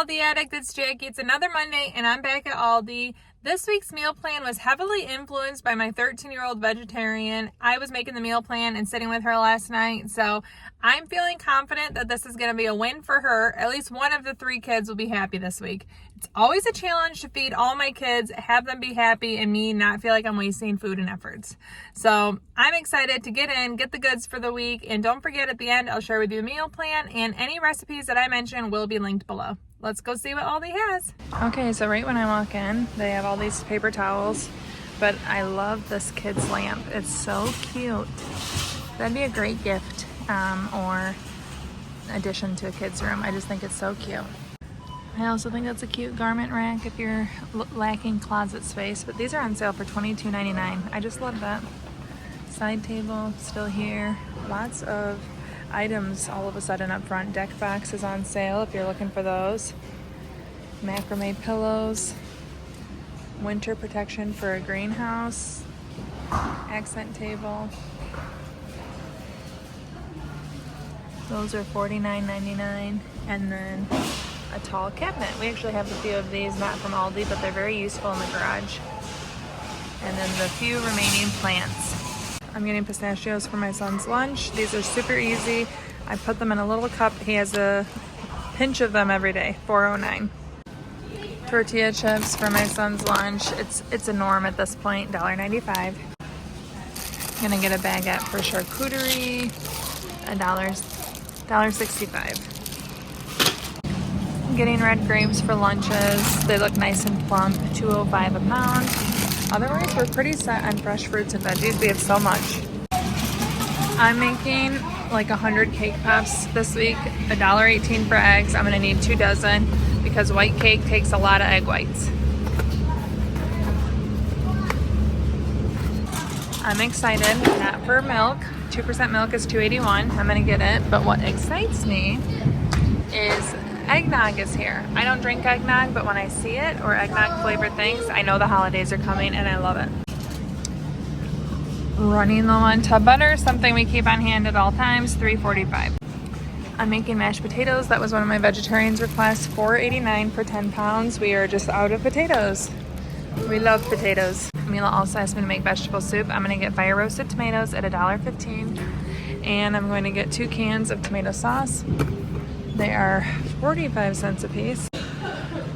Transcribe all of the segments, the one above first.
Aldi Addict, it's Jackie. It's another Monday and I'm back at Aldi. This week's meal plan was heavily influenced by my 13-year-old vegetarian. I was making the meal plan and sitting with her last night, so I'm feeling confident that this is going to be a win for her. At least one of the 3 kids will be happy this week. It's always a challenge to feed all my kids, have them be happy, and me not feel like I'm wasting food and efforts. So I'm excited to get the goods for the week, and don't forget at the end I'll share with you the meal plan, and any recipes that I mention will be linked below. Let's go see what Aldi has. Okay, so right when I walk in, they have all these paper towels, but I love this kid's lamp. It's so cute. That'd be a great gift or addition to a kid's room. I just think it's so cute. I also think that's a cute garment rack if you're lacking closet space, but these are on sale for $22.99. I just love that. Side table still here. Lots of items all of a sudden up front. Deck box is on sale if you're looking for those. Macrame pillows. Winter protection for a greenhouse. Accent table. Those are $49.99. And then a tall cabinet. We actually have a few of these, not from Aldi, but they're very useful in the garage. And then the few remaining plants. I'm getting pistachios for my son's lunch. These are super easy. I put them in a little cup. He has a pinch of them every day. $4.09. Tortilla chips for my son's lunch. It's a norm at this point. $1.95. I'm gonna get a baguette for charcuterie. $1.65. I'm getting red grapes for lunches. They look nice and plump. $2.05 a pound. Otherwise, we're pretty set on fresh fruits and veggies. We have so much. I'm making like 100 cake pops this week. $1.18 for eggs. I'm gonna need 2 dozen because white cake takes a lot of egg whites. I'm excited, not for milk. 2% milk is $2.81. I'm gonna get it, but what excites me is eggnog is here. I don't drink eggnog, but when I see it or eggnog flavored things, I know the holidays are coming and I love it. Running low on tub butter, something we keep on hand at all times, $3.45. I'm making mashed potatoes. That was one of my vegetarian's requests, $4.89 for 10 pounds. We are just out of potatoes. We love potatoes. Mila also asked me to make vegetable soup. I'm gonna get fire roasted tomatoes at $1.15. And I'm going to get 2 cans of tomato sauce. They are 45 cents a piece.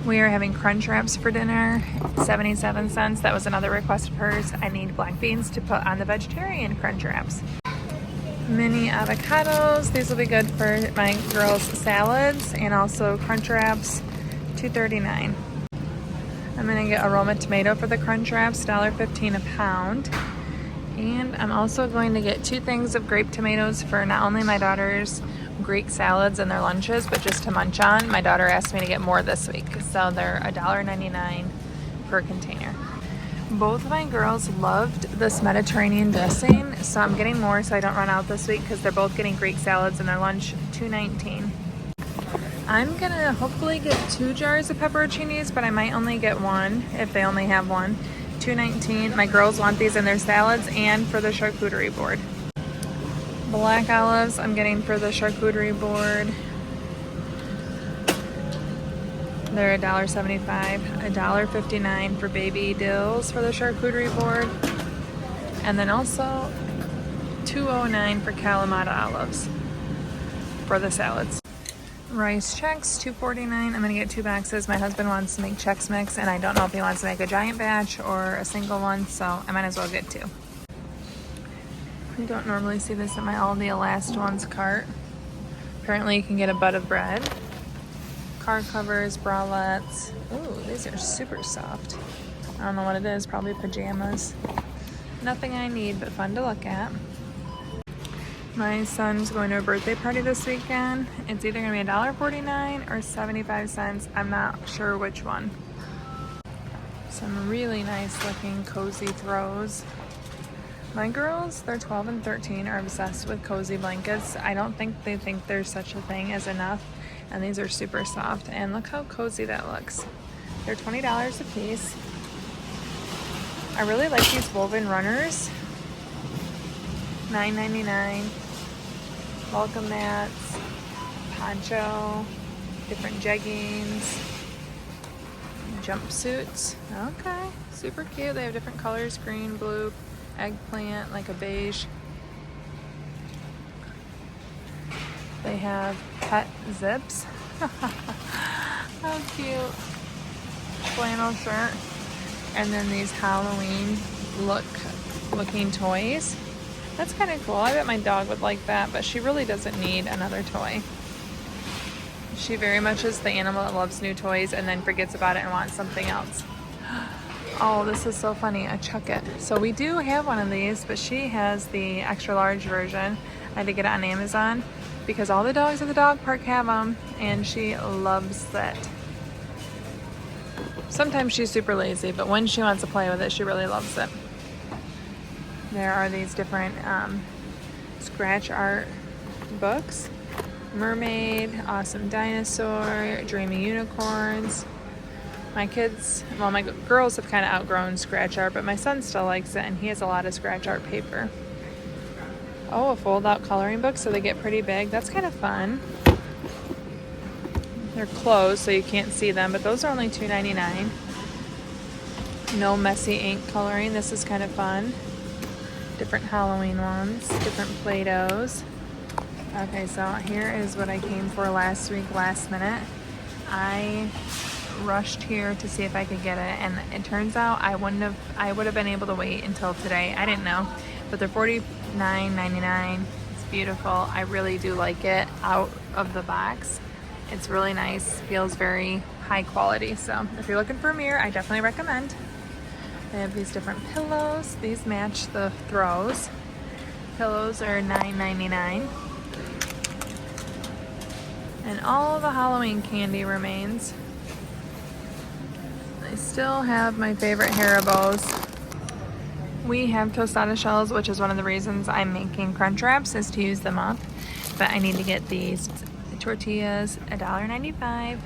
We are having crunch wraps for dinner, 77 cents. That was another request of hers. I need black beans to put on the vegetarian crunch wraps. Mini avocados. These will be good for my girls' salads and also crunch wraps, $2.39. I'm gonna get aroma tomato for the crunch wraps, $1.15 a pound. And I'm also going to get 2 things of grape tomatoes for not only my daughter's Greek salads and their lunches, but just to munch on. My daughter asked me to get more this week, so they're $1.99 per container. Both of my girls loved this Mediterranean dressing, so I'm getting more so I don't run out this week because they're both getting Greek salads and their lunch, $2.19. I'm gonna hopefully get 2 jars of pepperoncinis, but I might only get 1 if they only have 1. $2.19. My girls want these in their salads and for the charcuterie board. Black olives I'm getting for the charcuterie board. They're $1.75. $1.59 for baby dills for the charcuterie board. And then also $2.09 for Kalamata olives for the salads. Rice Chex, $2.49. I'm gonna get 2 boxes. My husband wants to make Chex Mix, and I don't know if he wants to make a giant batch or a single one, so I might as well get 2. I don't normally see this at my Aldi Last Ones cart. Apparently you can get a bud of bread. Car covers, bralettes. Ooh, these are super soft. I don't know what it is, probably pajamas. Nothing I need, but fun to look at. My son's going to a birthday party this weekend. It's either gonna be $1.49 or 75 cents. I'm not sure which one. Some really nice looking cozy throws. My girls, they're 12 and 13, are obsessed with cozy blankets. I don't think they think there's such a thing as enough. And these are super soft. And look how cozy that looks. They're $20 a piece. I really like these woven runners. $9.99. Welcome mats, poncho, different jeggings, jumpsuits. Okay, super cute. They have different colors, green, blue, eggplant, like a beige. They have pet zips. How cute. Flannel shirt. And then these Halloween looking toys. That's kind of cool. I bet my dog would like that, but she really doesn't need another toy. She very much is the animal that loves new toys and then forgets about it and wants something else. Oh, this is so funny. I chuck it. So we do have one of these, but she has the extra large version. I had to get it on Amazon because all the dogs at the dog park have them, and she loves it. Sometimes she's super lazy, but when she wants to play with it, she really loves it. There are these different scratch art books. Mermaid, Awesome Dinosaur, Dreamy Unicorns. My kids, well, my girls have kind of outgrown scratch art, but my son still likes it, and he has a lot of scratch art paper. Oh, a fold-out coloring book, so they get pretty big. That's kind of fun. They're closed, so you can't see them, but those are only $2.99. No messy ink coloring. This is kind of fun. Different Halloween ones, different Play-Dohs. Okay, so here is what I came for last week, last minute. I rushed here to see if I could get it, and it turns out I would have been able to wait until today. I didn't know, but they're $49.99. It's beautiful. I really do like it out of the box. It's really nice, feels very high quality. So if you're looking for a mirror, I definitely recommend. They have these different pillows. These match the throws. Pillows are $9.99. And all the Halloween candy remains. I still have my favorite Haribos. We have tostada shells, which is one of the reasons I'm making crunch wraps, is to use them up. But I need to get these tortillas, $1.95.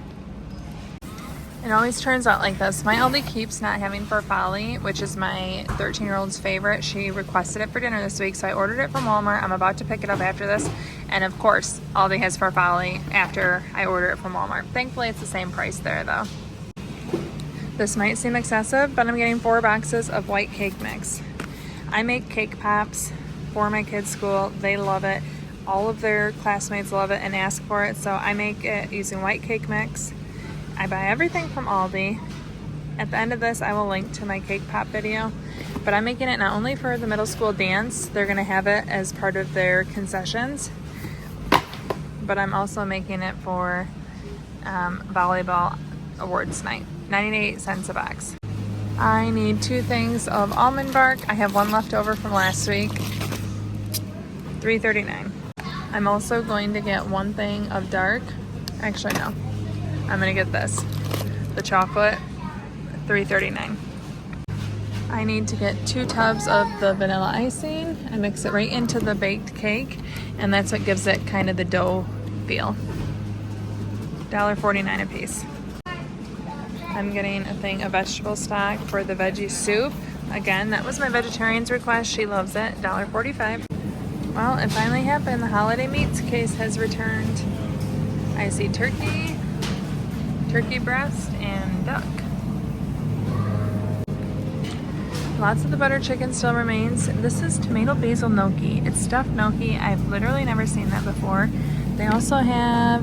It always turns out like this. My Aldi keeps not having farfalle, which is my 13-year-old's favorite. She requested it for dinner this week, so I ordered it from Walmart. I'm about to pick it up after this. And of course, Aldi has farfalle after I order it from Walmart. Thankfully, it's the same price there though. This might seem excessive, but I'm getting 4 boxes of white cake mix. I make cake pops for my kids' school. They love it. All of their classmates love it and ask for it, so I make it using white cake mix. I buy everything from Aldi. At the end of this, I will link to my cake pop video, but I'm making it not only for the middle school dance, they're gonna have it as part of their concessions, but I'm also making it for volleyball awards night. 98 cents a box. I need 2 things of almond bark. I have 1 left over from last week. $3.39. I'm also going to get 1 thing of dark. Actually, no. I'm gonna get this. The chocolate, $3.39. I need to get 2 tubs of the vanilla icing. I mix it right into the baked cake, and that's what gives it kind of the dough feel. $1.49 a piece. I'm getting a thing of vegetable stock for the veggie soup. Again, that was my vegetarian's request. She loves it. $1.45. Well, it finally happened. The holiday meats case has returned. I see turkey breast, and duck. Lots of the butter chicken still remains. This is tomato basil gnocchi. It's stuffed gnocchi. I've literally never seen that before. They also have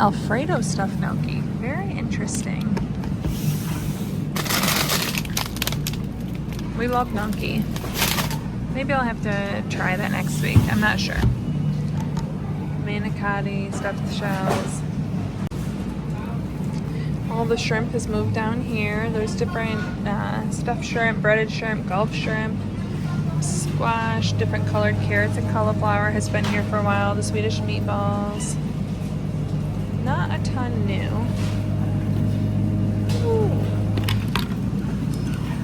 Alfredo stuffed gnocchi. Very interesting. We love gnocchi. Maybe I'll have to try that next week. I'm not sure. Manicotti, stuffed shells. All the shrimp has moved down here. There's different stuffed shrimp, breaded shrimp, Gulf shrimp, squash, different colored carrots and cauliflower has been here for a while. The Swedish meatballs. Not a ton new. Ooh.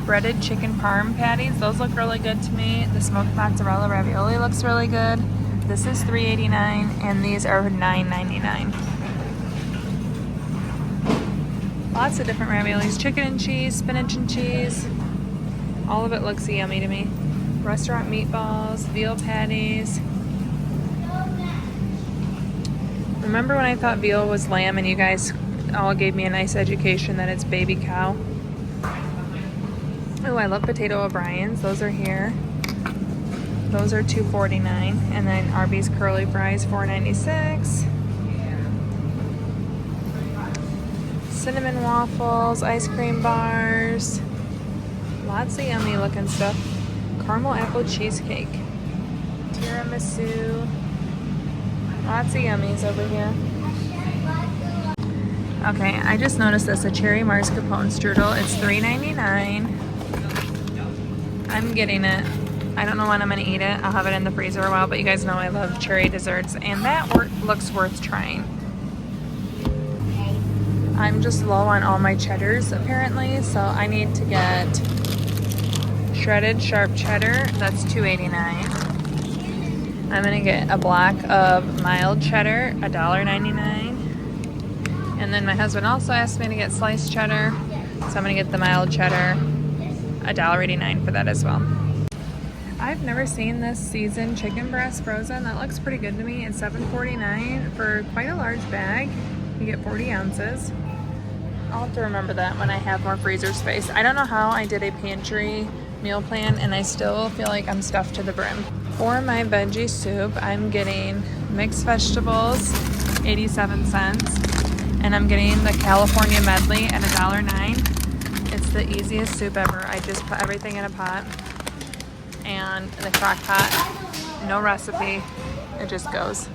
Breaded chicken parm patties. Those look really good to me. The smoked mozzarella ravioli looks really good. This is $3.89 and these are $9.99. Lots of different raviolis. Chicken and cheese, spinach and cheese. All of it looks yummy to me. Restaurant meatballs, veal patties. The Remember when I thought veal was lamb and you guys all gave me a nice education that it's baby cow? Oh, I love potato O'Brien's. Those are here. Those are $2.49. And then Arby's curly fries, $4.96. Cinnamon waffles, ice cream bars. Lots of yummy looking stuff. Caramel apple cheesecake. Tiramisu. Lots of yummies over here. Okay, I just noticed this, a cherry mascarpone strudel. It's $3.99. I'm getting it. I don't know when I'm gonna eat it. I'll have it in the freezer a while, but you guys know I love cherry desserts, and that looks worth trying. I'm just low on all my cheddars apparently, so I need to get shredded sharp cheddar. That's $2.89. I'm gonna get a block of mild cheddar, $1.99. And then my husband also asked me to get sliced cheddar, so I'm gonna get the mild cheddar, $1.89 for that as well. I've never seen this seasoned chicken breast frozen. That looks pretty good to me. It's $7.49 for quite a large bag. You get 40 ounces. I'll have to remember that when I have more freezer space. I don't know how I did a pantry meal plan and I still feel like I'm stuffed to the brim. For my veggie soup, I'm getting mixed vegetables, 87 cents. And I'm getting the California medley at $1.09. It's the easiest soup ever. I just put everything in a pot. And the crock pot, no recipe, it just goes.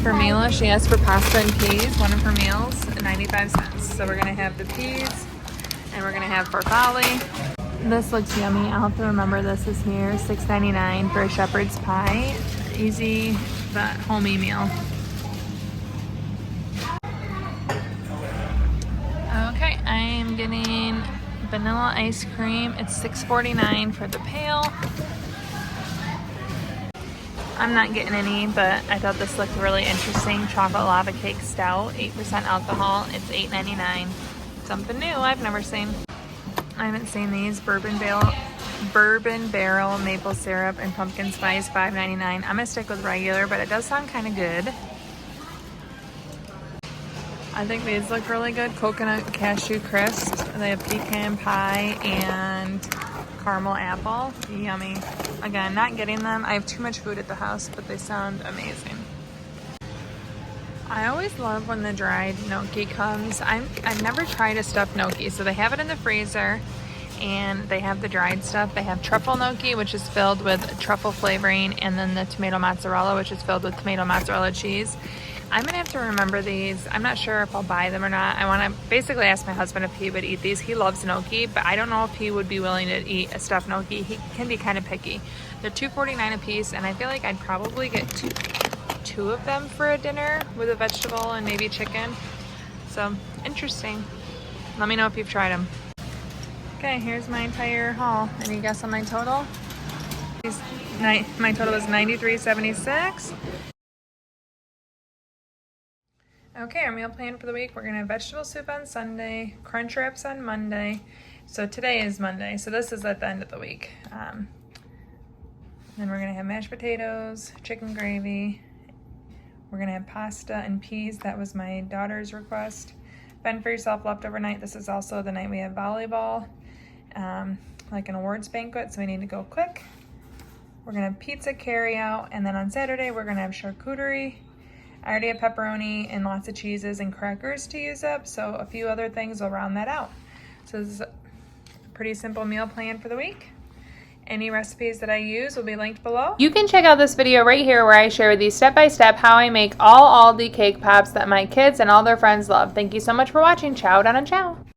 For Mila, she asked for pasta and peas, one of her meals, 95 cents. So we're gonna have the peas, and we're gonna have farfalle. This looks yummy. I'll have to remember this is here, $6.99 for a shepherd's pie. Easy, but homey meal. Okay, I am getting vanilla ice cream. It's $6.49 for the pail. I'm not getting any, but I thought this looked really interesting. Chocolate lava cake stout, 8% alcohol. It's $8.99. Something new I've never seen. I haven't seen these. Bourbon barrel maple syrup and pumpkin spice, $5.99. I'm gonna stick with regular, but it does sound kind of good. I think these look really good. Coconut cashew crisps. They have pecan pie and caramel apple. Yummy. Again, not getting them. I have too much food at the house, but they sound amazing. I always love when the dried gnocchi comes. I've never tried a stuffed gnocchi. So they have it in the freezer and they have the dried stuff. They have truffle gnocchi, which is filled with truffle flavoring, and then the tomato mozzarella, which is filled with tomato mozzarella cheese. I'm gonna have to remember these. I'm not sure if I'll buy them or not. I wanna basically ask my husband if he would eat these. He loves gnocchi, but I don't know if he would be willing to eat a stuffed gnocchi. He can be kind of picky. They're $2.49 a piece, and I feel like I'd probably get two of them for a dinner with a vegetable and maybe chicken. So, interesting. Let me know if you've tried them. Okay, here's my entire haul. Any guess on my total? My total is $93.76. Okay, our meal plan for the week. We're gonna have vegetable soup on Sunday, crunch wraps on Monday. So today is Monday, so this is at the end of the week. Then we're gonna have mashed potatoes, chicken gravy. We're gonna have pasta and peas. That was my daughter's request. Fend for yourself leftover night. This is also the night we have volleyball, like an awards banquet, so we need to go quick. We're gonna have pizza carry out, and then on Saturday we're gonna have charcuterie. I already have pepperoni and lots of cheeses and crackers to use up, so a few other things will round that out. So this is a pretty simple meal plan for the week. Any recipes that I use will be linked below. You can check out this video right here where I share with you step-by-step how I make all Aldi cake pops that my kids and all their friends love. Thank you so much for watching. Ciao down and ciao.